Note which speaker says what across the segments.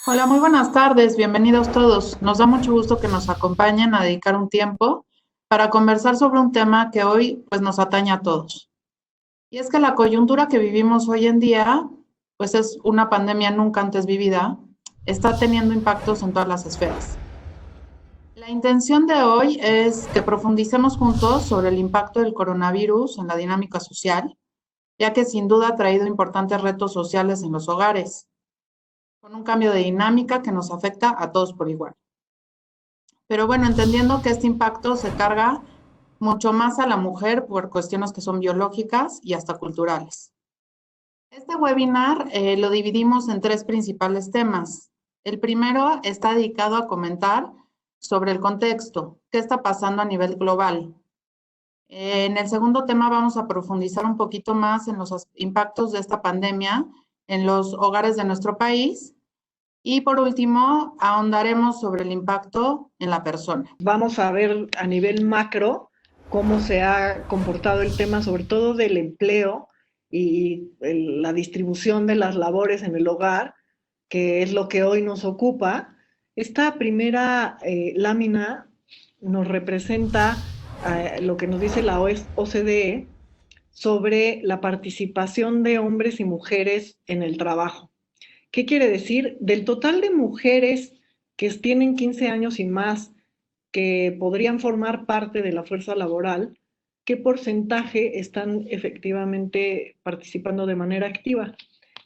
Speaker 1: Hola, muy buenas tardes, bienvenidos todos. Nos da mucho gusto que nos acompañen a dedicar un tiempo para conversar sobre un tema que hoy pues nos atañe a todos. Y es que la coyuntura que vivimos hoy en día, pues es una pandemia nunca antes vivida, está teniendo impactos en todas las esferas. La intención de hoy es que profundicemos juntos sobre el impacto del coronavirus en la dinámica social, ya que sin duda ha traído importantes retos sociales en los hogares, con un cambio de dinámica que nos afecta a todos por igual. Pero bueno, entendiendo que este impacto se carga mucho más a la mujer por cuestiones que son biológicas y hasta culturales. Este webinar lo dividimos en tres principales temas. El primero está dedicado a comentar sobre el contexto, qué está pasando a nivel global. En el segundo tema vamos a profundizar un poquito más en los impactos de esta pandemia en los hogares de nuestro país. Y por último, ahondaremos sobre el impacto en la persona.
Speaker 2: Vamos a ver a nivel macro cómo se ha comportado el tema, sobre todo del empleo y la distribución de las labores en el hogar, que es lo que hoy nos ocupa. Esta primera lámina nos representa lo que nos dice la OCDE sobre la participación de hombres y mujeres en el trabajo. ¿Qué quiere decir? Del total de mujeres que tienen 15 años y más que podrían formar parte de la fuerza laboral, ¿qué porcentaje están efectivamente participando de manera activa?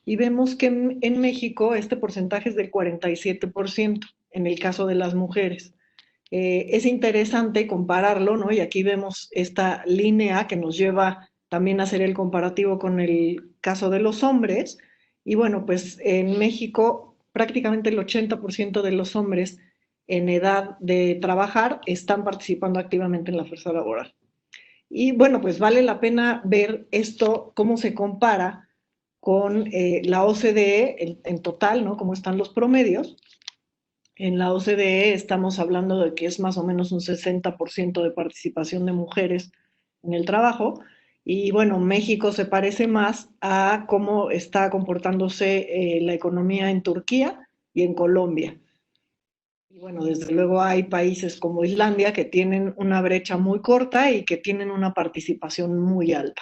Speaker 2: Y vemos que en México este porcentaje es del 47% en el caso de las mujeres. Es interesante compararlo, ¿no? Y aquí vemos esta línea que nos lleva también a hacer el comparativo con el caso de los hombres. Y bueno, pues en México prácticamente el 80% de los hombres en edad de trabajar están participando activamente en la fuerza laboral. Y bueno, pues vale la pena ver esto, cómo se compara con la OCDE en total, ¿no? Cómo están los promedios. En la OCDE estamos hablando de que es más o menos un 60% de participación de mujeres en el trabajo. Y bueno, México se parece más a cómo está comportándose la economía en Turquía y en Colombia. Y bueno, desde luego hay países como Islandia que tienen una brecha muy corta y que tienen una participación muy alta.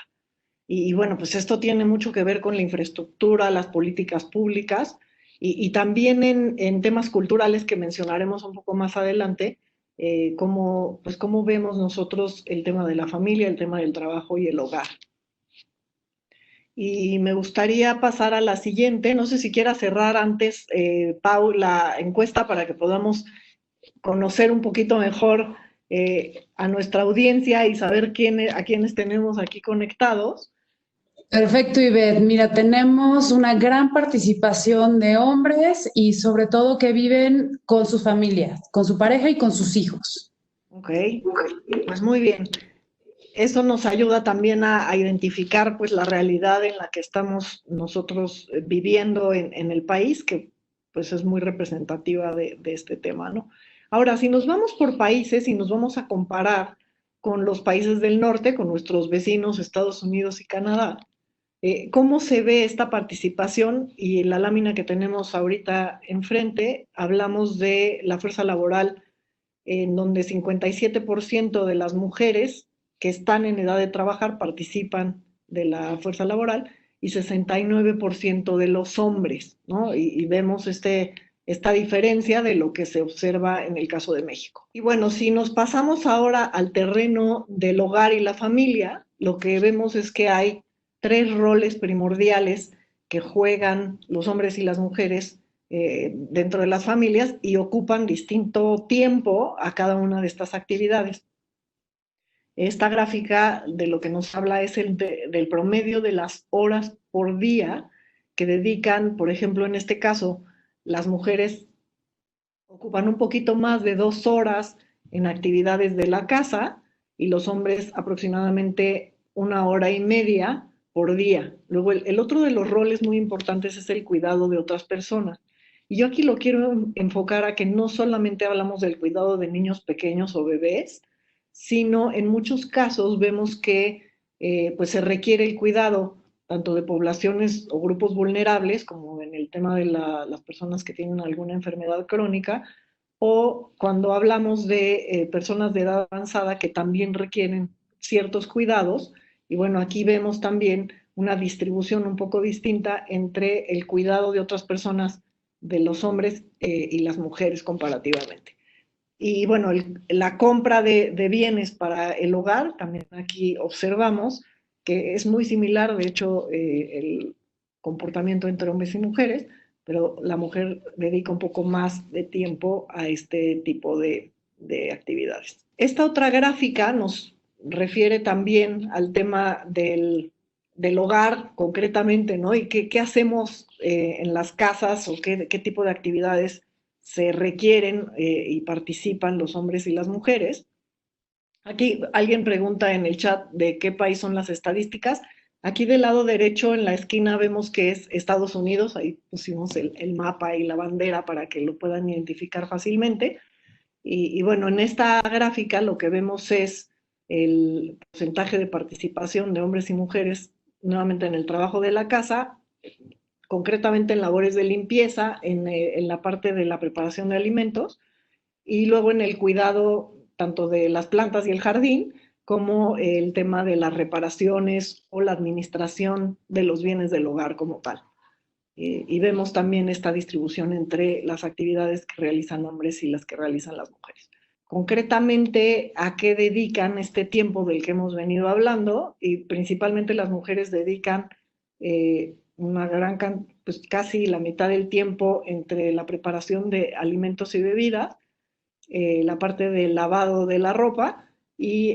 Speaker 2: Y bueno, pues esto tiene mucho que ver con la infraestructura, las políticas públicas y también en temas culturales que mencionaremos un poco más adelante, pues cómo vemos nosotros el tema de la familia, el tema del trabajo y el hogar. Y me gustaría pasar a la siguiente, no sé si quiera cerrar antes, Pau, la encuesta para que podamos conocer un poquito mejor a nuestra audiencia y saber a quiénes tenemos aquí conectados.
Speaker 3: Perfecto, Ivette. Mira, tenemos una gran participación de hombres y sobre todo que viven con sus familias, con su pareja y con sus hijos.
Speaker 2: Ok, pues muy bien. Eso nos ayuda también a identificar pues la realidad en la que estamos nosotros viviendo en el país, que pues es muy representativa de este tema, ¿no? Ahora, si nos vamos por países y nos vamos a comparar con los países del norte, con nuestros vecinos Estados Unidos y Canadá, ¿cómo se ve esta participación? Y en la lámina que tenemos ahorita enfrente, hablamos de la fuerza laboral en donde 57% de las mujeres que están en edad de trabajar participan de la fuerza laboral y 69% de los hombres, ¿no? Y vemos esta diferencia de lo que se observa en el caso de México. Y bueno, si nos pasamos ahora al terreno del hogar y la familia, lo que vemos es que hay tres roles primordiales que juegan los hombres y las mujeres dentro de las familias y ocupan distinto tiempo a cada una de estas actividades. Esta gráfica de lo que nos habla es del promedio de las horas por día que dedican, por ejemplo, en este caso, las mujeres ocupan un poquito más de 2 horas en actividades de la casa y los hombres aproximadamente 1 hora y media por día. Luego, el otro de los roles muy importantes es el cuidado de otras personas. Y yo aquí lo quiero enfocar a que no solamente hablamos del cuidado de niños pequeños o bebés, sino en muchos casos vemos que pues se requiere el cuidado tanto de poblaciones o grupos vulnerables, como en el tema de las personas que tienen alguna enfermedad crónica, o cuando hablamos de personas de edad avanzada que también requieren ciertos cuidados. Y bueno, aquí vemos también una distribución un poco distinta entre el cuidado de otras personas, de los hombres y las mujeres comparativamente. Y bueno, la compra de bienes para el hogar, también aquí observamos que es muy similar, de hecho, el comportamiento entre hombres y mujeres, pero la mujer dedica un poco más de tiempo a este tipo de actividades. Esta otra gráfica nos refiere también al tema del hogar concretamente, ¿no? Y qué hacemos en las casas o qué tipo de actividades se requieren y participan los hombres y las mujeres. Aquí alguien pregunta en el chat de qué país son las estadísticas. Aquí del lado derecho en la esquina vemos que es Estados Unidos, ahí pusimos el mapa y la bandera para que lo puedan identificar fácilmente. Y bueno, en esta gráfica lo que vemos es el porcentaje de participación de hombres y mujeres nuevamente en el trabajo de la casa, concretamente en labores de limpieza, en la parte de la preparación de alimentos, y luego en el cuidado tanto de las plantas y el jardín, como el tema de las reparaciones o la administración de los bienes del hogar como tal. Y vemos también esta distribución entre las actividades que realizan hombres y las que realizan las mujeres. Concretamente, ¿a qué dedican este tiempo del que hemos venido hablando? Y principalmente las mujeres dedican una gran, pues casi la mitad del tiempo entre la preparación de alimentos y bebidas, la parte del lavado de la ropa y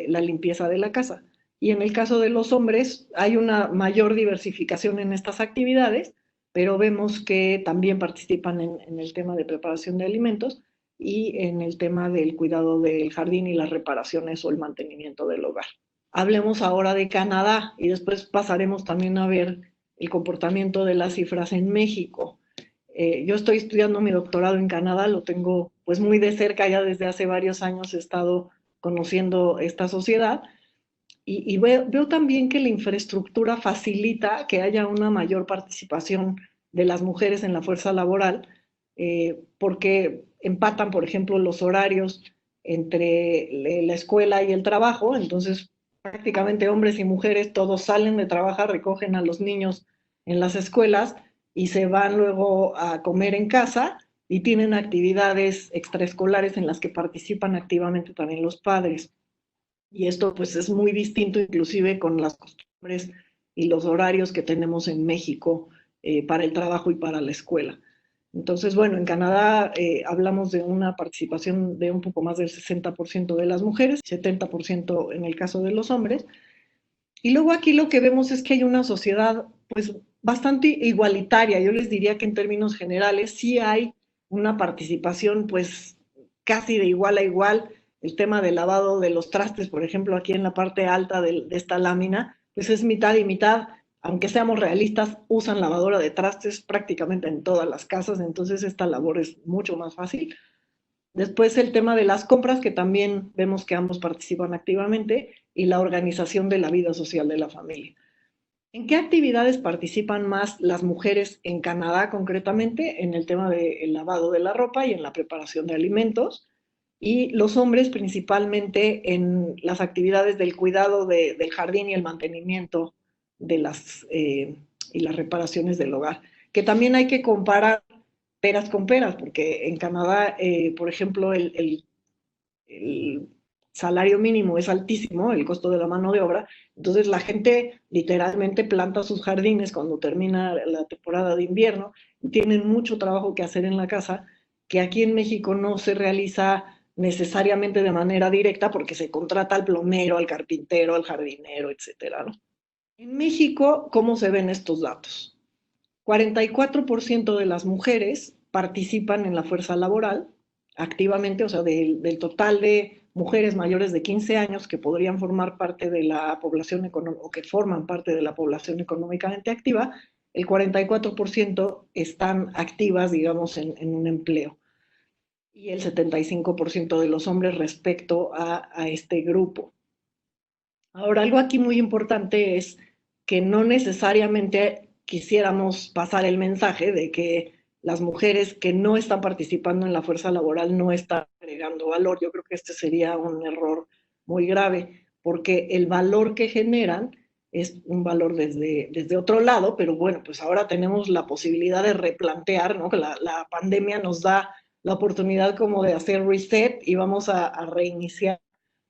Speaker 2: la limpieza de la casa. Y en el caso de los hombres hay una mayor diversificación en estas actividades, pero vemos que también participan en el tema de preparación de alimentos y en el tema del cuidado del jardín y las reparaciones o el mantenimiento del hogar. Hablemos ahora de Canadá y después pasaremos también a ver el comportamiento de las cifras en México. Yo estoy estudiando mi doctorado en Canadá, lo tengo pues muy de cerca, ya desde hace varios años he estado conociendo esta sociedad y veo también que la infraestructura facilita que haya una mayor participación de las mujeres en la fuerza laboral, porque empatan, por ejemplo, los horarios entre la escuela y el trabajo, entonces prácticamente hombres y mujeres todos salen de trabajar, recogen a los niños en las escuelas y se van luego a comer en casa y tienen actividades extraescolares en las que participan activamente también los padres. Y esto pues es muy distinto inclusive con las costumbres y los horarios que tenemos en México para el trabajo y para la escuela. Entonces, bueno, en Canadá hablamos de una participación de un poco más del 60% de las mujeres, 70% en el caso de los hombres. Y luego aquí lo que vemos es que hay una sociedad pues bastante igualitaria. Yo les diría que en términos generales sí hay una participación pues casi de igual a igual. El tema del lavado de los trastes, por ejemplo, aquí en la parte alta de esta lámina, pues es mitad y mitad. Aunque seamos realistas, usan lavadora de trastes prácticamente en todas las casas, entonces esta labor es mucho más fácil. Después el tema de las compras, que también vemos que ambos participan activamente, y la organización de la vida social de la familia. ¿En qué actividades participan más las mujeres en Canadá concretamente? En el tema del lavado de la ropa y en la preparación de alimentos. Y los hombres principalmente en las actividades del cuidado del jardín y el mantenimiento de y las reparaciones del hogar. Que también hay que comparar peras con peras, porque en Canadá, por ejemplo, el salario mínimo es altísimo, el costo de la mano de obra, entonces la gente literalmente planta sus jardines cuando termina la temporada de invierno y tienen mucho trabajo que hacer en la casa, que aquí en México no se realiza necesariamente de manera directa porque se contrata al plomero, al carpintero, al jardinero, etcétera, ¿no? En México, ¿cómo se ven estos datos? 44% de las mujeres participan en la fuerza laboral activamente, o sea, del total de mujeres mayores de 15 años que podrían formar parte de la población económica o que forman parte de la población económicamente activa, el 44% están activas, digamos, en un empleo. Y el 75% de los hombres respecto a este grupo. Ahora, algo aquí muy importante es que no necesariamente quisiéramos pasar el mensaje de que las mujeres que no están participando en la fuerza laboral no están agregando valor. Yo creo que este sería un error muy grave, porque el valor que generan es un valor desde otro lado, pero bueno, pues ahora tenemos la posibilidad de replantear, ¿no? Que la pandemia nos da la oportunidad como de hacer reset y vamos a reiniciar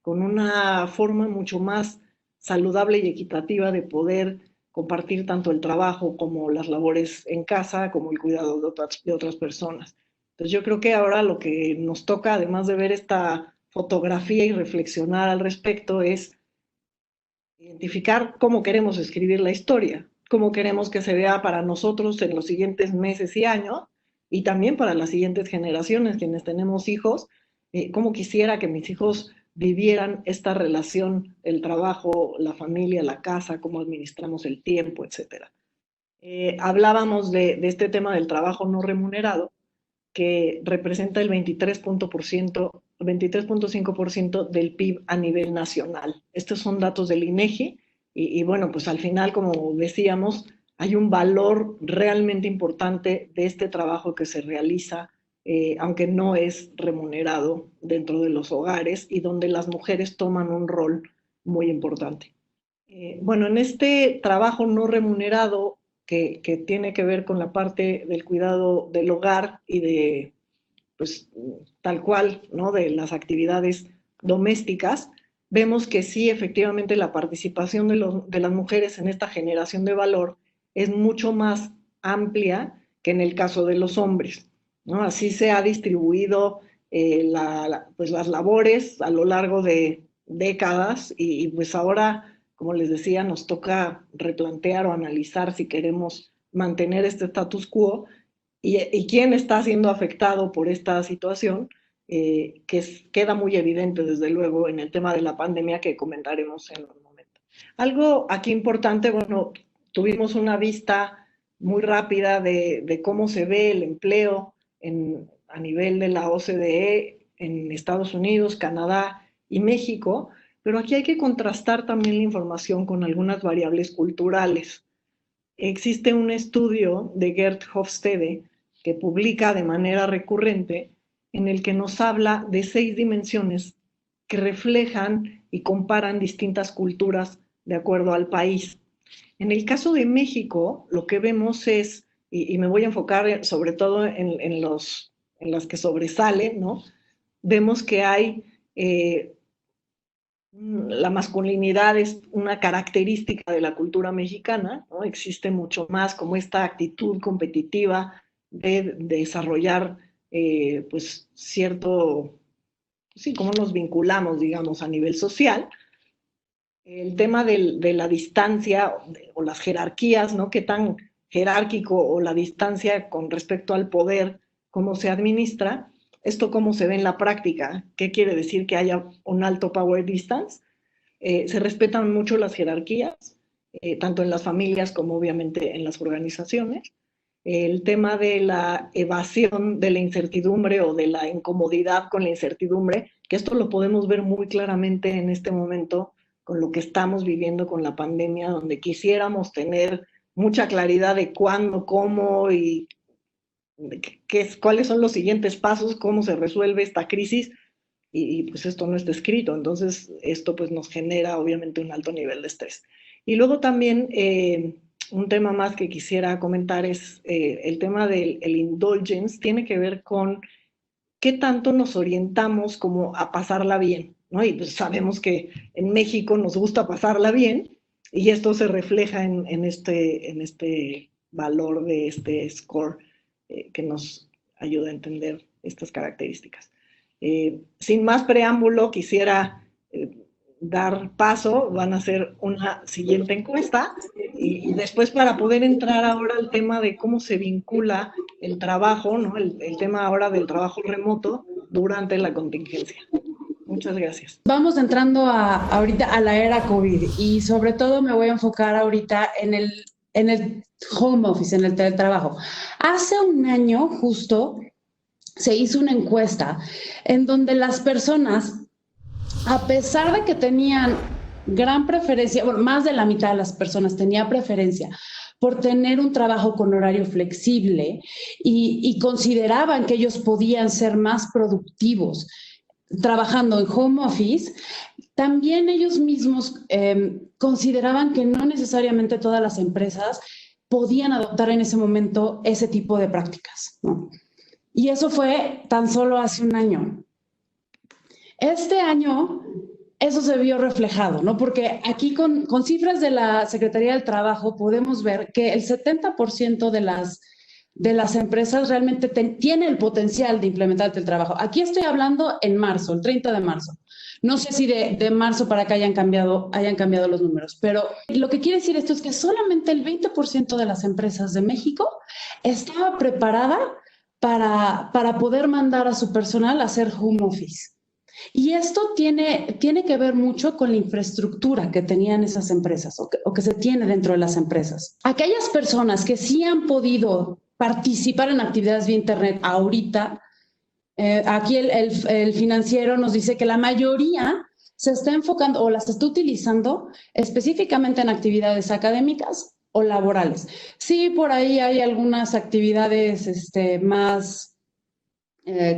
Speaker 2: con una forma mucho más saludable y equitativa de poder compartir tanto el trabajo como las labores en casa, como el cuidado de otras personas. Entonces yo creo que ahora lo que nos toca, además de ver esta fotografía y reflexionar al respecto, es identificar cómo queremos escribir la historia, cómo queremos que se vea para nosotros en los siguientes meses y años, y también para las siguientes generaciones, quienes tenemos hijos, cómo quisiera que mis hijos vivieran esta relación, el trabajo, la familia, la casa, cómo administramos el tiempo, etc. Hablábamos de este tema del trabajo no remunerado, que representa el 23.5% del PIB a nivel nacional. Estos son datos del INEGI y bueno, pues al final, como decíamos, hay un valor realmente importante de este trabajo que se realiza, aunque no es remunerado dentro de los hogares y donde las mujeres toman un rol muy importante. Bueno, en este trabajo no remunerado que tiene que ver con la parte del cuidado del hogar y de, pues, tal cual, ¿no? De las actividades domésticas, vemos que sí, efectivamente, la participación de las mujeres en esta generación de valor es mucho más amplia que en el caso de los hombres, ¿no? Así se ha distribuido pues las labores a lo largo de décadas y pues ahora, como les decía, nos toca replantear o analizar si queremos mantener este status quo y quién está siendo afectado por esta situación, queda muy evidente, desde luego, en el tema de la pandemia que comentaremos en un momento. Algo aquí importante, bueno, tuvimos una vista muy rápida de cómo se ve el empleo a nivel de la OCDE en Estados Unidos, Canadá y México, pero aquí hay que contrastar también la información con algunas variables culturales. Existe un estudio de Gert Hofstede que publica de manera recurrente en el que nos habla de 6 dimensiones que reflejan y comparan distintas culturas de acuerdo al país. En el caso de México, lo que vemos es, y me voy a enfocar sobre todo en las que sobresalen, ¿no? Vemos que hay la masculinidad es una característica de la cultura mexicana, ¿no? Existe mucho más como esta actitud competitiva de desarrollar pues cierto, sí, cómo nos vinculamos, digamos, a nivel social. El tema de la distancia o las jerarquías, ¿no? Qué tan jerárquico o la distancia con respecto al poder, cómo se administra. ¿Esto cómo se ve en la práctica? ¿Qué quiere decir que haya un alto power distance? Se respetan mucho las jerarquías, tanto en las familias como obviamente en las organizaciones. El tema de la evasión de la incertidumbre o de la incomodidad con la incertidumbre, que esto lo podemos ver muy claramente en este momento con lo que estamos viviendo con la pandemia, donde quisiéramos tener mucha claridad de cuándo, cómo y cuáles son los siguientes pasos, cómo se resuelve esta crisis, y pues esto no está escrito, entonces esto pues nos genera obviamente un alto nivel de estrés. Y luego también un tema más que quisiera comentar es el tema del indulgence, tiene que ver con qué tanto nos orientamos como a pasarla bien, ¿no? Y pues sabemos que en México nos gusta pasarla bien, y esto se refleja en este valor de este score que nos ayuda a entender estas características. Sin más preámbulo, quisiera dar paso, van a hacer una siguiente encuesta y después para poder entrar ahora al tema de cómo se vincula el trabajo, ¿no? El tema ahora del trabajo remoto durante la contingencia. Muchas gracias.
Speaker 3: Vamos entrando ahorita a la era COVID y sobre todo me voy a enfocar ahorita en el home office, en el teletrabajo. Hace un año justo se hizo una encuesta en donde las personas, a pesar de que tenían gran preferencia, bueno, más de la mitad de las personas tenía preferencia por tener un trabajo con horario flexible y consideraban que ellos podían ser más productivos trabajando en home office. También ellos mismos consideraban que no necesariamente todas las empresas podían adoptar en ese momento ese tipo de prácticas, ¿no? Y eso fue tan solo hace un año. Este año eso se vio reflejado, ¿no? Porque aquí con cifras de la Secretaría del Trabajo podemos ver que el 70% de las empresas realmente tiene el potencial de implementar el teletrabajo. Aquí estoy hablando en marzo, el 30 de marzo. No sé si de marzo para acá hayan cambiado los números, pero lo que quiere decir esto es que solamente el 20% de las empresas de México estaba preparada para poder mandar a su personal a hacer home office. Y esto tiene que ver mucho con la infraestructura que tenían esas empresas o que se tiene dentro de las empresas. Aquellas personas que sí han podido participar en actividades vía internet ahorita, aquí el financiero nos dice que la mayoría se está enfocando o las está utilizando específicamente en actividades académicas o laborales. Sí, por ahí hay algunas actividades más,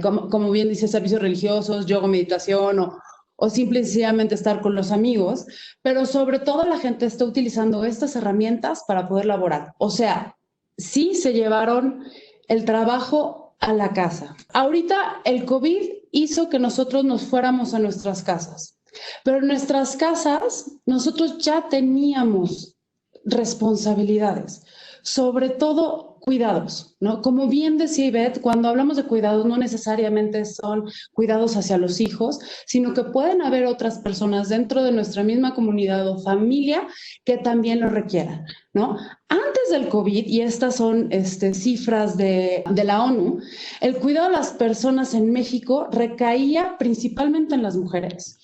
Speaker 3: como bien dice, servicios religiosos, yoga, meditación o simple y sencillamente estar con los amigos, pero sobre todo la gente está utilizando estas herramientas para poder laborar. O sea, sí se llevaron el trabajo a la casa. Ahorita el COVID hizo que nosotros nos fuéramos a nuestras casas, pero en nuestras casas nosotros ya teníamos responsabilidades, sobre todo cuidados, ¿no? Como bien decía Ivette, cuando hablamos de cuidados no necesariamente son cuidados hacia los hijos, sino que pueden haber otras personas dentro de nuestra misma comunidad o familia que también lo requieran, ¿no? Antes del COVID, y estas son cifras de la ONU, el cuidado de las personas en México recaía principalmente en las mujeres.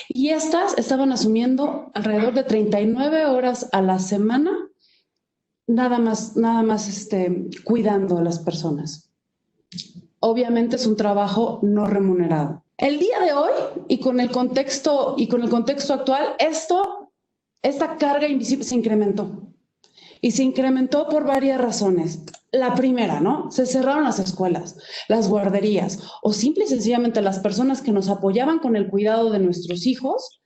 Speaker 3: Y estas estaban asumiendo alrededor de 39 horas a la semana nada más cuidando a las personas. Obviamente es un trabajo no remunerado. El día de hoy y con el contexto actual, esta carga invisible se incrementó. Y se incrementó por varias razones. La primera, ¿no? Se cerraron las escuelas, las guarderías o simple y sencillamente las personas que nos apoyaban con el cuidado de nuestros hijos,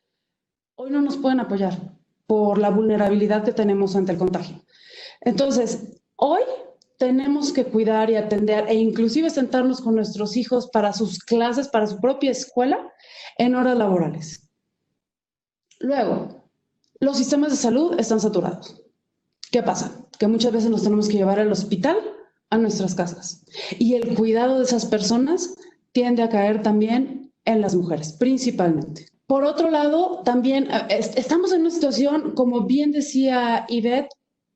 Speaker 3: hoy no nos pueden apoyar por la vulnerabilidad que tenemos ante el contagio. Entonces, hoy tenemos que cuidar y atender e inclusive sentarnos con nuestros hijos para sus clases, para su propia escuela, en horas laborales. Luego, los sistemas de salud están saturados. ¿Qué pasa? Que muchas veces nos tenemos que llevar al hospital a nuestras casas. Y el cuidado de esas personas tiende a caer también en las mujeres, principalmente. Por otro lado, también estamos en una situación, como bien decía Ivette,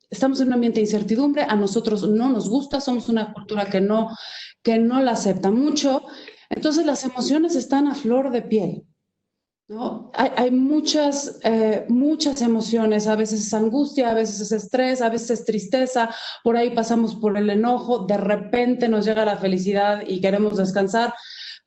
Speaker 3: estamos en un ambiente de incertidumbre, a nosotros no nos gusta, somos una cultura que no la acepta mucho, entonces las emociones están a flor de piel, ¿no? Hay muchas emociones, a veces es angustia, a veces es estrés, a veces es tristeza, por ahí pasamos por el enojo, de repente nos llega la felicidad y queremos descansar,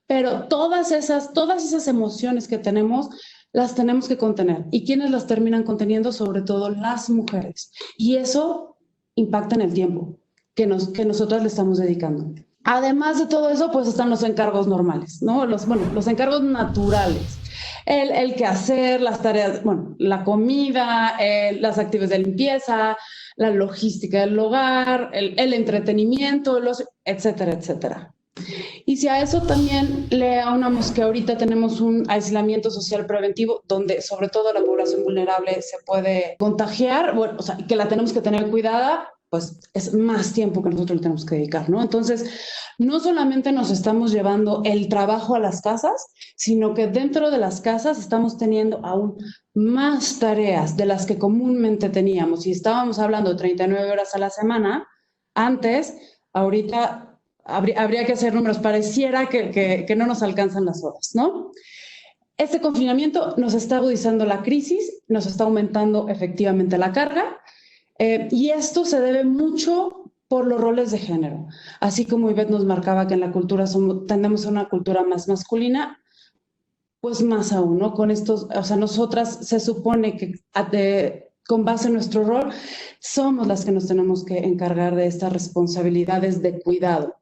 Speaker 3: pero todas esas emociones que tenemos, las tenemos que contener. ¿Y quiénes las terminan conteniendo? Sobre todo las mujeres. Y eso impacta en el tiempo que nosotras le estamos dedicando. Además de todo eso, pues están los encargos normales, ¿no? Los encargos naturales. El quehacer, las tareas, la comida, las actividades de limpieza, la logística del hogar, el entretenimiento, etcétera, etcétera. Y si a eso también le aunamos que ahorita tenemos un aislamiento social preventivo donde sobre todo la población vulnerable se puede contagiar, que la tenemos que tener cuidada, pues es más tiempo que nosotros le tenemos que dedicar, ¿no? Entonces, no solamente nos estamos llevando el trabajo a las casas, sino que dentro de las casas estamos teniendo aún más tareas de las que comúnmente teníamos. Si estábamos hablando de 39 horas a la semana, antes, ahorita habría que hacer números, pareciera que no nos alcanzan las horas, ¿no? Este confinamiento nos está agudizando la crisis, nos está aumentando efectivamente la carga, y esto se debe mucho por los roles de género. Así como Ivette nos marcaba que en la cultura tendemos a una cultura más masculina, pues más aún, ¿no? Con estos, o sea, nosotras se supone que con base en nuestro rol, somos las que nos tenemos que encargar de estas responsabilidades de cuidado.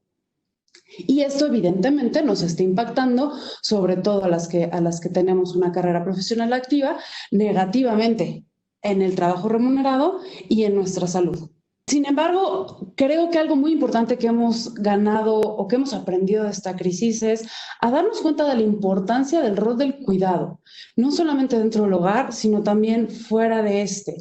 Speaker 3: Y esto evidentemente nos está impactando, sobre todo a las que tenemos una carrera profesional activa, negativamente en el trabajo remunerado y en nuestra salud. Sin embargo, creo que algo muy importante que hemos ganado o que hemos aprendido de esta crisis es a darnos cuenta de la importancia del rol del cuidado, no solamente dentro del hogar, sino también fuera de este.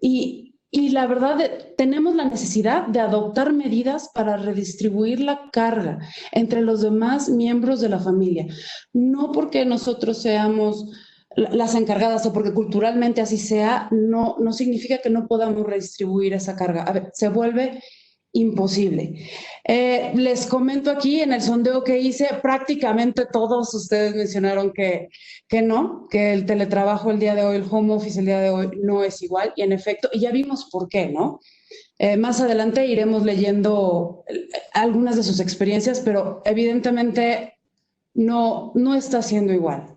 Speaker 3: Y la verdad, tenemos la necesidad de adoptar medidas para redistribuir la carga entre los demás miembros de la familia. No porque nosotros seamos las encargadas o porque culturalmente así sea, no significa que no podamos redistribuir esa carga. A ver, se vuelve imposible. Les comento aquí en el sondeo que hice, prácticamente todos ustedes mencionaron que no, que el teletrabajo el día de hoy, el home office el día de hoy no es igual, y en efecto, y ya vimos por qué, ¿no? Más adelante iremos leyendo algunas de sus experiencias, pero evidentemente no está siendo igual.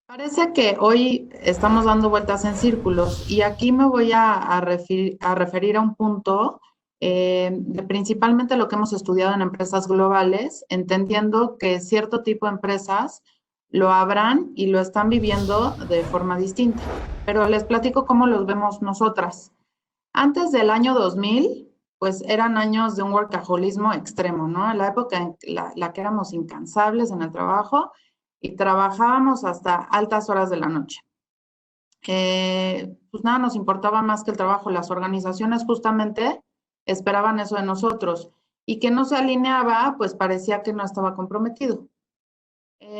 Speaker 1: Parece que hoy estamos dando vueltas en círculos y aquí me voy a referir a un punto de principalmente lo que hemos estudiado en empresas globales, entendiendo que cierto tipo de empresas lo habrán y lo están viviendo de forma distinta. Pero les platico cómo los vemos nosotras. Antes del año 2000, pues eran años de un workaholismo extremo, ¿no? En la época en la que éramos incansables en el trabajo y trabajábamos hasta altas horas de la noche. Pues nada nos importaba más que el trabajo. Las organizaciones justamente esperaban eso de nosotros y que no se alineaba, pues parecía que no estaba comprometido.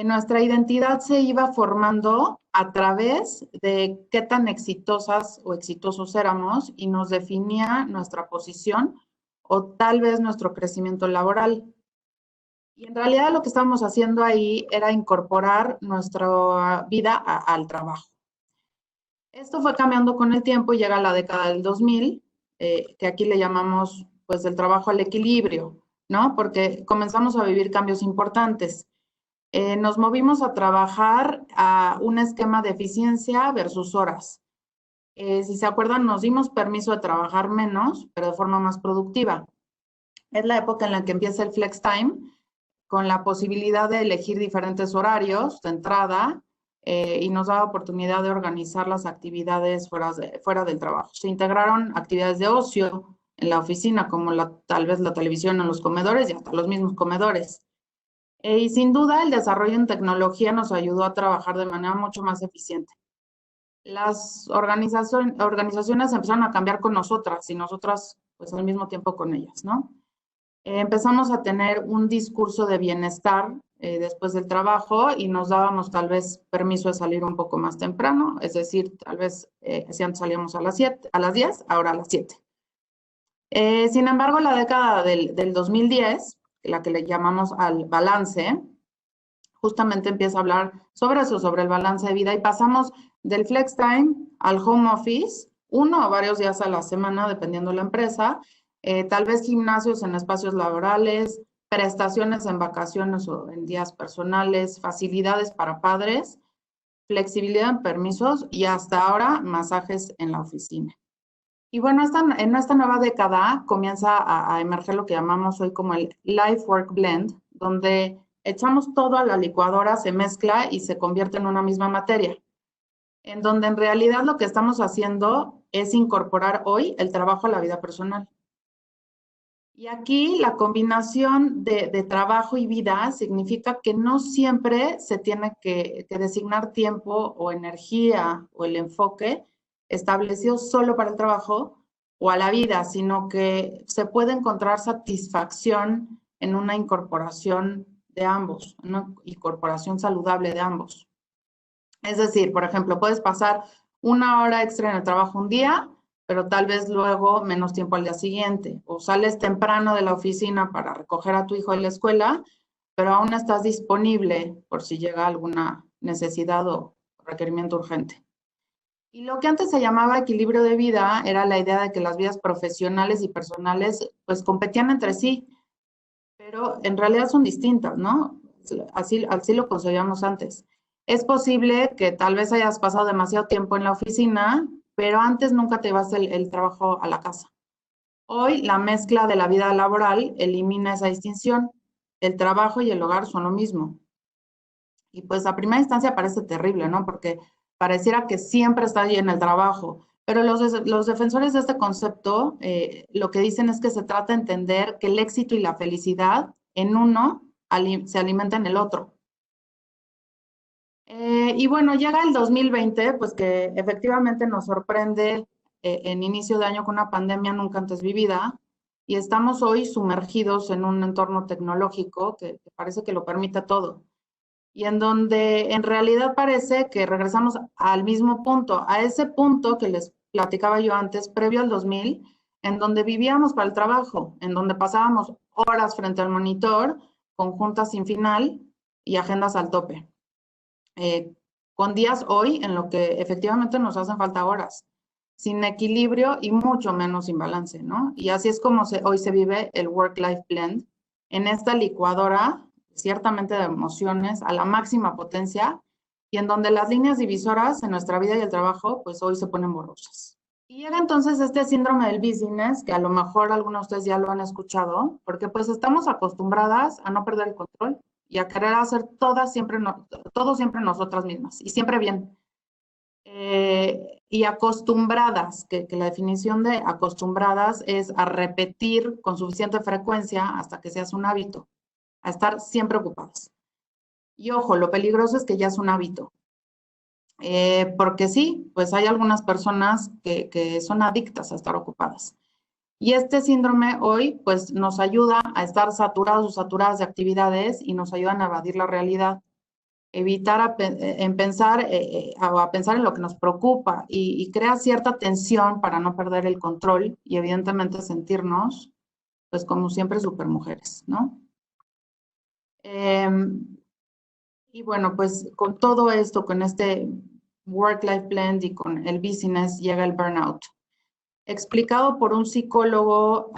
Speaker 1: Nuestra identidad se iba formando a través de qué tan exitosas o exitosos éramos y nos definía nuestra posición o tal vez nuestro crecimiento laboral. Y en realidad lo que estábamos haciendo ahí era incorporar nuestra vida al trabajo. Esto fue cambiando con el tiempo y llega la década del 2000, que aquí le llamamos pues del trabajo al equilibrio, ¿no? Porque comenzamos a vivir cambios importantes. Nos movimos a trabajar a un esquema de eficiencia versus horas. Si se acuerdan, nos dimos permiso de trabajar menos, pero de forma más productiva. Es la época en la que empieza el flex time, con la posibilidad de elegir diferentes horarios de entrada y nos da la oportunidad de organizar las actividades fuera del trabajo. Se integraron actividades de ocio en la oficina, como tal vez la televisión en los comedores y hasta los mismos comedores. Y sin duda el desarrollo en tecnología nos ayudó a trabajar de manera mucho más eficiente. Las organizaciones empezaron a cambiar con nosotras y nosotras pues al mismo tiempo con ellas, ¿no? Empezamos a tener un discurso de bienestar después del trabajo y nos dábamos tal vez permiso de salir un poco más temprano, es decir, tal vez si antes salíamos a las 10, ahora a las 7. Sin embargo, la década del 2010, la que le llamamos al balance, justamente empieza a hablar sobre eso, sobre el balance de vida y pasamos del flex time al home office, 1 o varios días a la semana, dependiendo de la empresa, tal vez gimnasios en espacios laborales, prestaciones en vacaciones o en días personales, facilidades para padres, flexibilidad en permisos y hasta ahora masajes en la oficina. Y bueno, en esta nueva década comienza a emerger lo que llamamos hoy como el Life Work Blend, donde echamos todo a la licuadora, se mezcla y se convierte en una misma materia, en donde en realidad lo que estamos haciendo es incorporar hoy el trabajo a la vida personal. Y aquí la combinación de trabajo y vida significa que no siempre se tiene que designar tiempo o energía o el enfoque establecido solo para el trabajo o a la vida, sino que se puede encontrar satisfacción en una incorporación de ambos, una incorporación saludable de ambos. Es decir, por ejemplo, puedes pasar 1 hora extra en el trabajo un día, pero tal vez luego menos tiempo al día siguiente, o sales temprano de la oficina para recoger a tu hijo de la escuela, pero aún estás disponible por si llega alguna necesidad o requerimiento urgente. Y lo que antes se llamaba equilibrio de vida era la idea de que las vidas profesionales y personales pues competían entre sí, pero en realidad son distintas, ¿no? Así lo concebíamos antes. Es posible que tal vez hayas pasado demasiado tiempo en la oficina, pero antes nunca te ibas el trabajo a la casa. Hoy la mezcla de la vida laboral elimina esa distinción. El trabajo y el hogar son lo mismo. Y pues a primera instancia parece terrible, ¿no? Porque pareciera que siempre está ahí en el trabajo. Pero los defensores de este concepto lo que dicen es que se trata de entender que el éxito y la felicidad en uno se alimentan en el otro. Y bueno, llega el 2020, pues que efectivamente nos sorprende en inicio de año con una pandemia nunca antes vivida, y estamos hoy sumergidos en un entorno tecnológico que parece que lo permite todo, y en donde en realidad parece que regresamos al mismo punto, a ese punto que les platicaba yo antes, previo al 2000, en donde vivíamos para el trabajo, en donde pasábamos horas frente al monitor, con juntas sin final y agendas al tope. Con días hoy en lo que efectivamente nos hacen falta horas, sin equilibrio y mucho menos sin balance, ¿no? Y así es como hoy se vive el work-life blend, en esta licuadora, ciertamente de emociones, a la máxima potencia, y en donde las líneas divisoras en nuestra vida y el trabajo, pues hoy se ponen borrosas. Y llega entonces este síndrome del busyness, que a lo mejor algunos de ustedes ya lo han escuchado, porque pues estamos acostumbradas a no perder el control y a querer hacer todo siempre nosotras mismas y siempre bien. Y acostumbradas, que la definición de acostumbradas es a repetir con suficiente frecuencia hasta que se hace un hábito, a estar siempre ocupadas. Y ojo, lo peligroso es que ya es un hábito. Porque sí, pues hay algunas personas que son adictas a estar ocupadas. Y este síndrome hoy pues nos ayuda a estar saturados o saturadas de actividades y nos ayudan a evadir la realidad, evitar pensar en lo que nos preocupa y crea cierta tensión para no perder el control y evidentemente sentirnos pues como siempre supermujeres, ¿no? Y bueno, pues con todo esto, con este work-life blend y con el busyness llega el burnout. Explicado por un psicólogo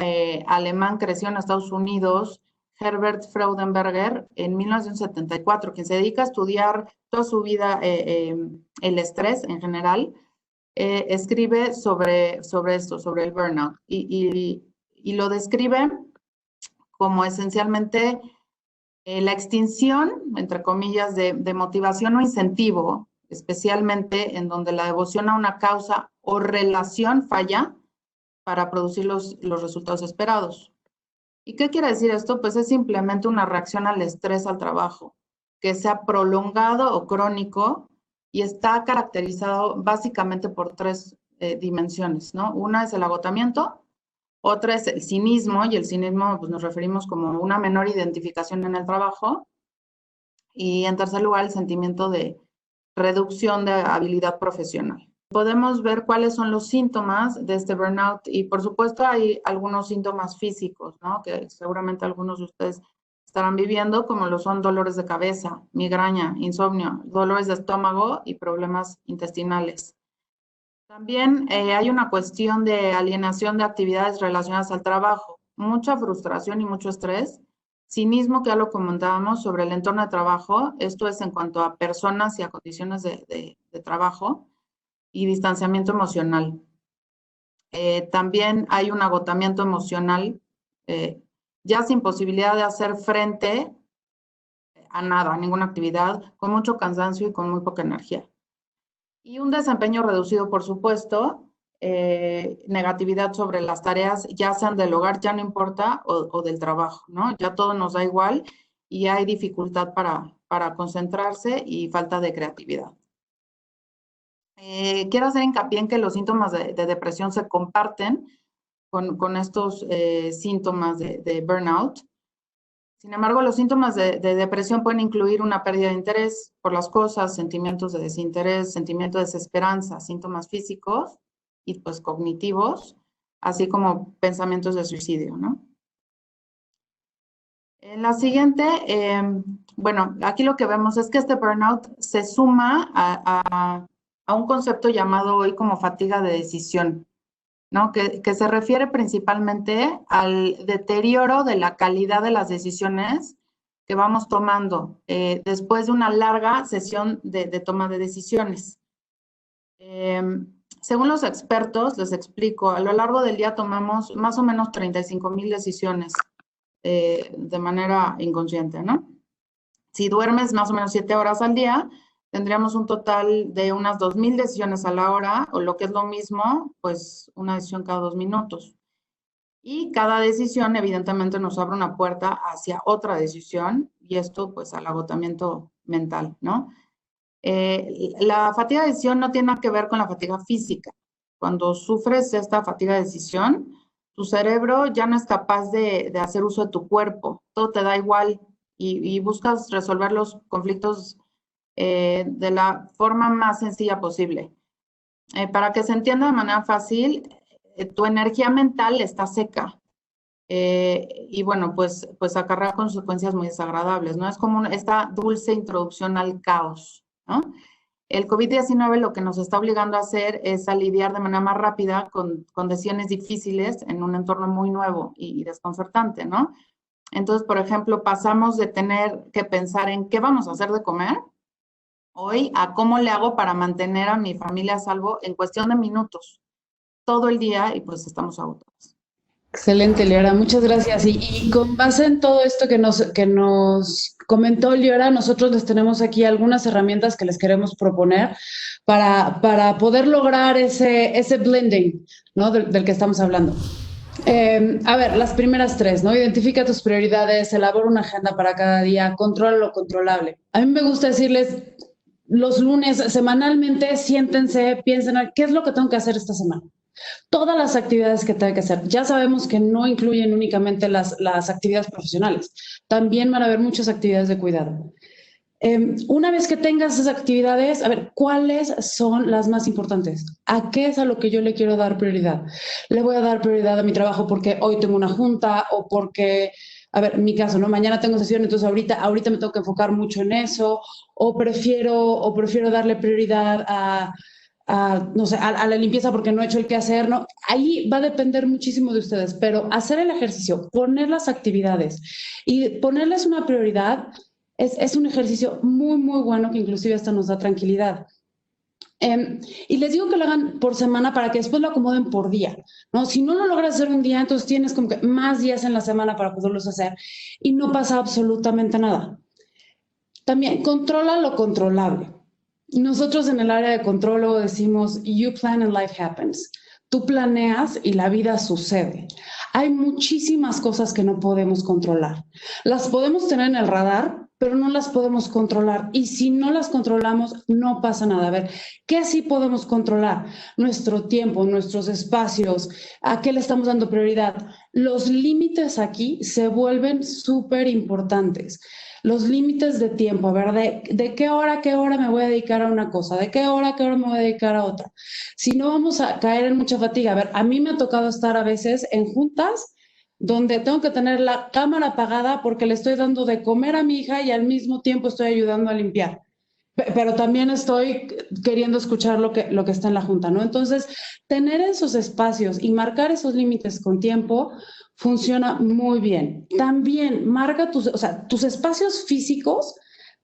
Speaker 1: alemán que creció en Estados Unidos, Herbert Freudenberger, en 1974, quien se dedica a estudiar toda su vida el estrés en general, escribe sobre esto, sobre el burnout, y lo describe como esencialmente la extinción, entre comillas, de motivación o incentivo, especialmente en donde la devoción a una causa o relación falla para producir los resultados esperados. ¿Y qué quiere decir esto? Pues es simplemente una reacción al estrés al trabajo, que sea prolongado o crónico y está caracterizado básicamente por tres dimensiones, ¿no? Una es el agotamiento, otra es el cinismo, y el cinismo pues nos referimos como una menor identificación en el trabajo, y en tercer lugar el sentimiento de reducción de habilidad profesional. Podemos ver cuáles son los síntomas de este burnout y por supuesto hay algunos síntomas físicos, ¿no? Que seguramente algunos de ustedes estarán viviendo, como lo son dolores de cabeza, migraña, insomnio, dolores de estómago y problemas intestinales. También hay una cuestión de alienación de actividades relacionadas al trabajo, mucha frustración y mucho estrés, cinismo, que ya lo comentábamos, sobre el entorno de trabajo, esto es en cuanto a personas y a condiciones de trabajo, y distanciamiento emocional. También hay un agotamiento emocional, ya sin posibilidad de hacer frente a nada, a ninguna actividad, con mucho cansancio y con muy poca energía. Y un desempeño reducido, por supuesto, negatividad sobre las tareas, ya sean del hogar, ya no importa, o del trabajo, ¿no? Ya todo nos da igual y hay dificultad para concentrarse y falta de creatividad. Quiero hacer hincapié en que los síntomas de depresión se comparten con estos síntomas de burnout. Sin embargo, los síntomas de depresión pueden incluir una pérdida de interés por las cosas, sentimientos de desinterés, sentimiento de desesperanza, síntomas físicos y pues cognitivos, así como pensamientos de suicidio, ¿no? En la siguiente, bueno, aquí lo que vemos es que este burnout se suma a un concepto llamado hoy como fatiga de decisión, ¿no? Que se refiere principalmente al deterioro de la calidad de las decisiones que vamos tomando después de una larga sesión de toma de decisiones. Según los expertos, les explico, a lo largo del día tomamos más o menos 35,000 decisiones de manera inconsciente, ¿no? Si duermes más o menos 7 horas al día, tendríamos un total de unas 2,000 decisiones a la hora, o lo que es lo mismo, pues una decisión cada 2 minutos. Y cada decisión, evidentemente, nos abre una puerta hacia otra decisión, y esto, pues, al agotamiento mental, ¿no? La fatiga de decisión no tiene nada que ver con la fatiga física. Cuando sufres esta fatiga de decisión, tu cerebro ya no es capaz de hacer uso de tu cuerpo, todo te da igual y buscas resolver los conflictos de la forma más sencilla posible. Para que se entienda de manera fácil, tu energía mental está seca. Y bueno, pues acarrea consecuencias muy desagradables, ¿no? Es como esta dulce introducción al caos, ¿no? El COVID-19 lo que nos está obligando a hacer es a lidiar de manera más rápida con decisiones difíciles en un entorno muy nuevo y desconcertante, ¿no? Entonces, por ejemplo, pasamos de tener que pensar en qué vamos a hacer de comer hoy a cómo le hago para mantener a mi familia a salvo en cuestión de minutos, todo el día, y pues estamos agotados.
Speaker 3: Excelente, Liora, muchas gracias. Y con base en todo esto que nos comentó Liora, nosotros les tenemos aquí algunas herramientas que les queremos proponer para poder lograr ese blending, ¿no? Del que estamos hablando. A ver, las primeras 3, ¿no? Identifica tus prioridades, elabora una agenda para cada día, controla lo controlable. A mí me gusta decirles, los lunes, semanalmente, siéntense, piensen, ¿qué es lo que tengo que hacer esta semana? Todas las actividades que tenga que hacer. Ya sabemos que no incluyen únicamente las actividades profesionales. También van a haber muchas actividades de cuidado. Una vez que tengas esas actividades, a ver, ¿cuáles son las más importantes? ¿A qué es a lo que yo le quiero dar prioridad? Le voy a dar prioridad a mi trabajo porque hoy tengo una junta o porque, a ver, en mi caso, ¿no? Mañana tengo sesión, entonces ahorita me tengo que enfocar mucho en eso, o prefiero darle prioridad no sé, a la limpieza porque no he hecho el quehacer, ¿no? Ahí va a depender muchísimo de ustedes, pero hacer el ejercicio, poner las actividades y ponerles una prioridad es un ejercicio muy, muy bueno que inclusive hasta nos da tranquilidad. Y les digo que lo hagan por semana para que después lo acomoden por día, ¿no? Si no lo logras hacer un día, entonces tienes como que más días en la semana para poderlos hacer y no pasa absolutamente nada. También controla lo controlable. Nosotros en el área de control luego decimos, you plan and life happens. Tú planeas y la vida sucede. Hay muchísimas cosas que no podemos controlar. Las podemos tener en el radar, pero no las podemos controlar. Y si no las controlamos, no pasa nada. A ver, ¿qué sí podemos controlar? Nuestro tiempo, nuestros espacios, ¿a qué le estamos dando prioridad? Los límites aquí se vuelven súper importantes. Los límites de tiempo, a ver, de qué hora a qué hora me voy a dedicar a una cosa, de qué hora a qué hora me voy a dedicar a otra. Si no, vamos a caer en mucha fatiga. A ver, a mí me ha tocado estar a veces en juntas donde tengo que tener la cámara apagada porque le estoy dando de comer a mi hija y al mismo tiempo estoy ayudando a limpiar. Pero también estoy queriendo escuchar lo que está en la junta, ¿no? Entonces, tener esos espacios y marcar esos límites con tiempo funciona muy bien. También marca tus espacios físicos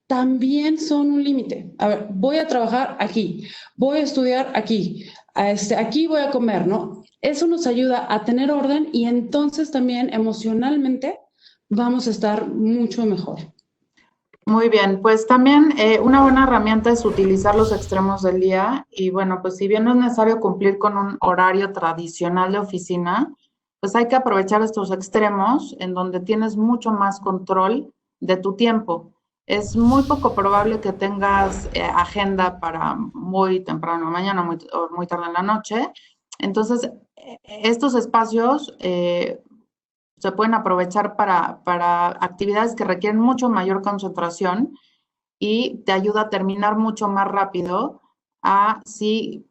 Speaker 3: también son un límite. A ver, voy a trabajar aquí, voy a estudiar aquí, aquí voy a comer, ¿no? Eso nos ayuda a tener orden y entonces también emocionalmente vamos a estar mucho mejor.
Speaker 1: Muy bien, pues también una buena herramienta es utilizar los extremos del día y bueno, pues si bien no es necesario cumplir con un horario tradicional de oficina, pues hay que aprovechar estos extremos en donde tienes mucho más control de tu tiempo. Es muy poco probable que tengas agenda para muy temprano en la mañana o muy tarde en la noche. Entonces, estos espacios se pueden aprovechar para actividades que requieren mucho mayor concentración y te ayuda a terminar mucho más rápido a si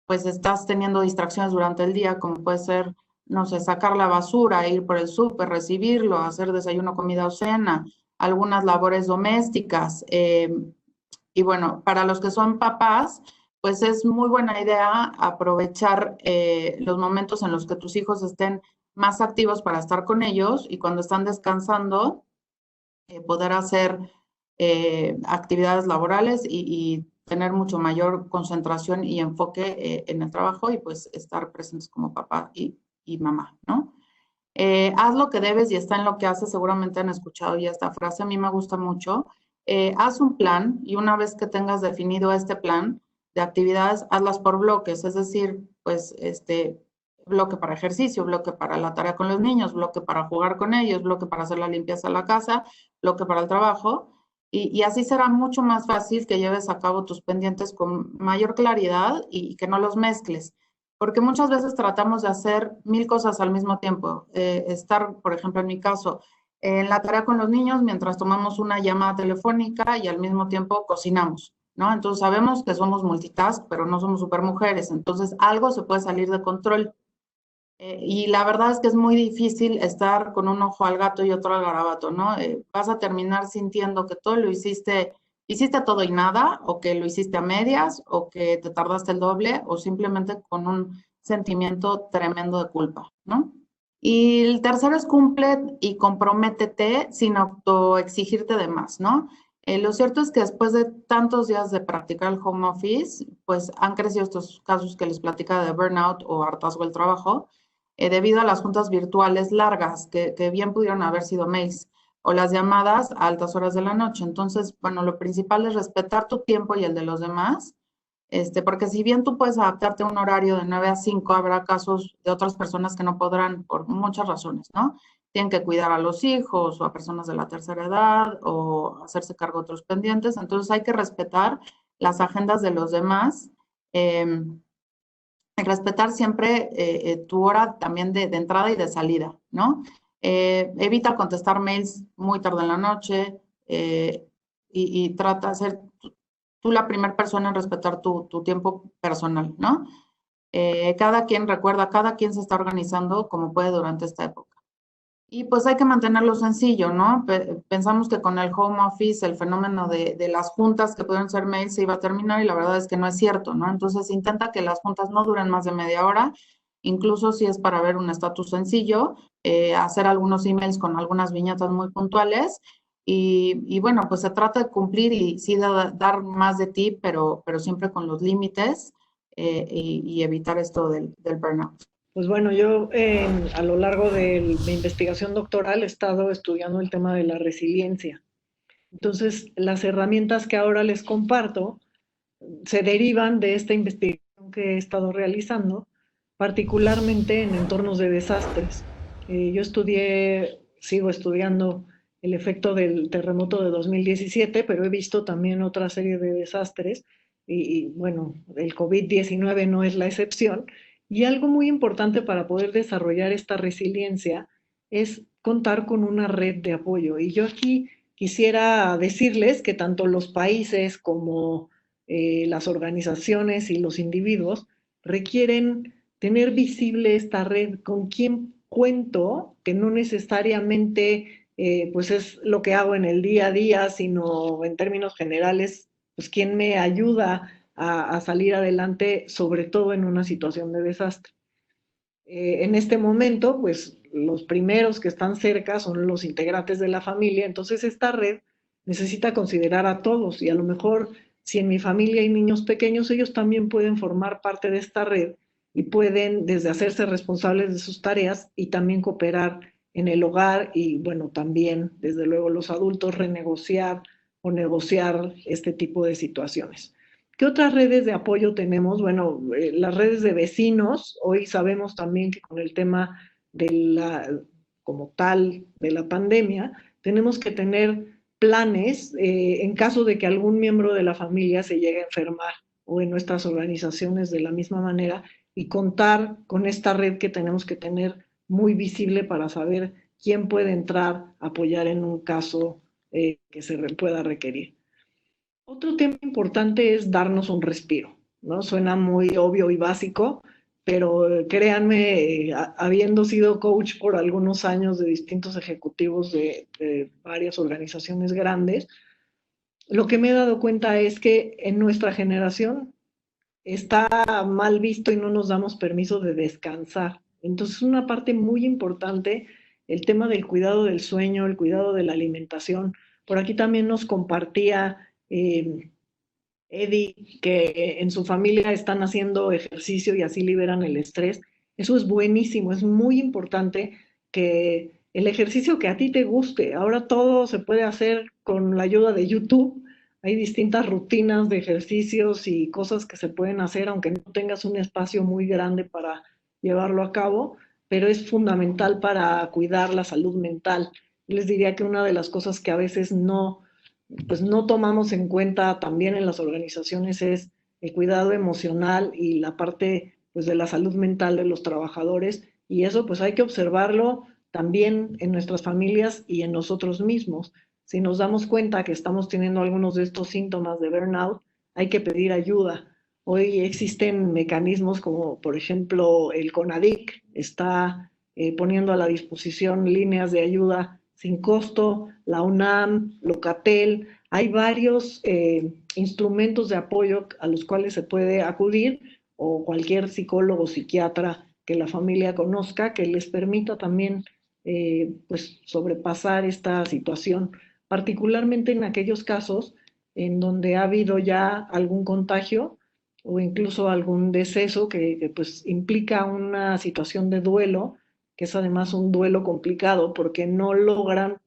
Speaker 1: pues estás teniendo distracciones durante el día, como puede ser, no sé, sacar la basura, ir por el súper, recibirlo, hacer desayuno, comida o cena, algunas labores domésticas. Y bueno, para los que son papás, pues es muy buena idea aprovechar los momentos en los que tus hijos estén más activos para estar con ellos y cuando están descansando, poder hacer actividades laborales y tener mucho mayor concentración y enfoque en el trabajo y pues estar presentes como papá y mamá, ¿no? Haz lo que debes y está en lo que haces. Seguramente han escuchado ya esta frase, a mí me gusta mucho. Haz un plan y una vez que tengas definido este plan de actividades, hazlas por bloques, es decir, pues bloque para ejercicio, bloque para la tarea con los niños, bloque para jugar con ellos, bloque para hacer la limpieza de la casa, bloque para el trabajo. Y así será mucho más fácil que lleves a cabo tus pendientes con mayor claridad y que no los mezcles. Porque muchas veces tratamos de hacer 1000 cosas al mismo tiempo. Estar, por ejemplo, en mi caso, en la tarea con los niños mientras tomamos una llamada telefónica y al mismo tiempo cocinamos, ¿no? Entonces sabemos que somos multitask, pero no somos supermujeres. Entonces algo se puede salir de control. Y la verdad es que es muy difícil estar con un ojo al gato y otro al garabato, ¿no? Vas a terminar sintiendo que todo lo hiciste todo y nada, o que lo hiciste a medias, o que te tardaste el doble, o simplemente con un sentimiento tremendo de culpa, ¿no? Y el tercero es cumple y comprométete sin autoexigirte de más, ¿no? Lo cierto es que después de tantos días de practicar el home office, pues han crecido estos casos que les platica de burnout o hartazgo del trabajo, debido a las juntas virtuales largas, que bien pudieron haber sido mails, o las llamadas a altas horas de la noche. Entonces, bueno, lo principal es respetar tu tiempo y el de los demás, porque si bien tú puedes adaptarte a un horario de 9 a 5, habrá casos de otras personas que no podrán por muchas razones, ¿no? Tienen que cuidar a los hijos o a personas de la tercera edad o hacerse cargo de otros pendientes. Entonces hay que respetar las agendas de los demás. Eh, Respetar siempre tu hora también de entrada y de salida, ¿no? Evita contestar mails muy tarde en la noche y trata de ser tú la primera persona en respetar tu tiempo personal, ¿no? Cada quien se está organizando como puede durante esta época. Y pues hay que mantenerlo sencillo, ¿no? Pensamos que con el home office el fenómeno de las juntas que pueden ser mails se iba a terminar y la verdad es que no es cierto, ¿no? Entonces intenta que las juntas no duren más de media hora, incluso si es para ver un estatus sencillo, hacer algunos emails con algunas viñetas muy puntuales y bueno, pues se trata de cumplir y sí dar más de ti, pero siempre con los límites y evitar esto del burnout.
Speaker 2: Pues bueno, yo a lo largo de mi investigación doctoral he estado estudiando el tema de la resiliencia. Entonces, las herramientas que ahora les comparto se derivan de esta investigación que he estado realizando, particularmente en entornos de desastres. Yo sigo estudiando el efecto del terremoto de 2017, pero he visto también otra serie de desastres y bueno, el COVID-19 no es la excepción. Y algo muy importante para poder desarrollar esta resiliencia es contar con una red de apoyo. Y yo aquí quisiera decirles que tanto los países como las organizaciones y los individuos requieren tener visible esta red, con quién cuento, que no necesariamente pues es lo que hago en el día a día, sino en términos generales, pues quién me ayuda a salir adelante, sobre todo en una situación de desastre. En este momento, pues los primeros que están cerca son los integrantes de la familia, entonces esta red necesita considerar a todos y a lo mejor si en mi familia hay niños pequeños, ellos también pueden formar parte de esta red y pueden desde hacerse responsables de sus tareas y también cooperar en el hogar y bueno, también desde luego los adultos renegociar o negociar este tipo de situaciones. ¿Qué otras redes de apoyo tenemos? Bueno, las redes de vecinos. Hoy sabemos también que con el tema como tal, de la pandemia, tenemos que tener planes en caso de que algún miembro de la familia se llegue a enfermar o en nuestras organizaciones de la misma manera y contar con esta red que tenemos que tener muy visible para saber quién puede entrar a apoyar en un caso que se pueda requerir. Otro tema importante es darnos un respiro, ¿no? Suena muy obvio y básico, pero créanme, habiendo sido coach por algunos años de distintos ejecutivos de varias organizaciones grandes, lo que me he dado cuenta es que en nuestra generación está mal visto y no nos damos permiso de descansar. Entonces, una parte muy importante el tema del cuidado del sueño, el cuidado de la alimentación. Por aquí también nos compartía Eddie que en su familia están haciendo ejercicio y así liberan el estrés. Eso es buenísimo, es muy importante que el ejercicio que a ti te guste. Ahora todo se puede hacer con la ayuda de YouTube. Hay distintas rutinas de ejercicios y cosas que se pueden hacer, aunque no tengas un espacio muy grande para llevarlo a cabo, pero es fundamental para cuidar la salud mental. Les diría que una de las cosas que a veces pues no tomamos en cuenta también en las organizaciones es el cuidado emocional y la parte pues de la salud mental de los trabajadores, y eso pues hay que observarlo también en nuestras familias y en nosotros mismos. Si nos damos cuenta que estamos teniendo algunos de estos síntomas de burnout, hay que pedir ayuda. Hoy existen mecanismos como por ejemplo el CONADIC está poniendo a la disposición líneas de ayuda sin costo, la UNAM, Locatel, hay varios instrumentos de apoyo a los cuales se puede acudir, o cualquier psicólogo o psiquiatra que la familia conozca, que les permita también pues sobrepasar esta situación, particularmente en aquellos casos en donde ha habido ya algún contagio o incluso algún deceso que pues implica una situación de duelo, que es además un duelo complicado porque no logran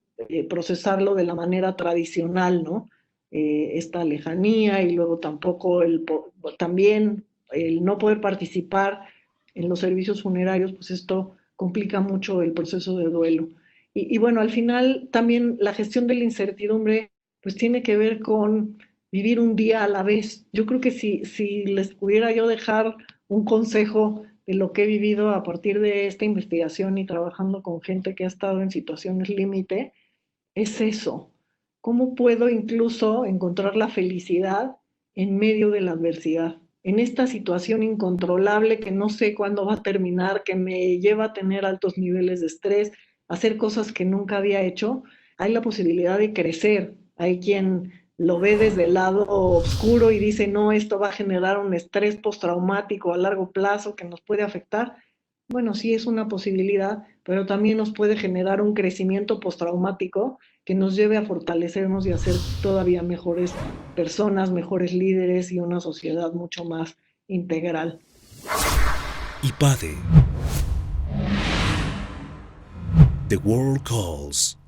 Speaker 2: procesarlo de la manera tradicional, ¿no? Esta lejanía y luego tampoco también el no poder participar en los servicios funerarios, pues esto complica mucho el proceso de duelo. Y bueno, al final también la gestión de la incertidumbre pues tiene que ver con vivir un día a la vez. Yo creo que si les pudiera yo dejar un consejo de lo que he vivido a partir de esta investigación y trabajando con gente que ha estado en situaciones límite, es eso. ¿Cómo puedo incluso encontrar la felicidad en medio de la adversidad? En esta situación incontrolable que no sé cuándo va a terminar, que me lleva a tener altos niveles de estrés, hacer cosas que nunca había hecho, hay la posibilidad de crecer. Hay quien lo ve desde el lado oscuro y dice, no, esto va a generar un estrés postraumático a largo plazo que nos puede afectar. Bueno, sí es una posibilidad, pero también nos puede generar un crecimiento postraumático que nos lleve a fortalecernos y a ser todavía mejores personas, mejores líderes y una sociedad mucho más integral.
Speaker 4: IPADE. The World Calls.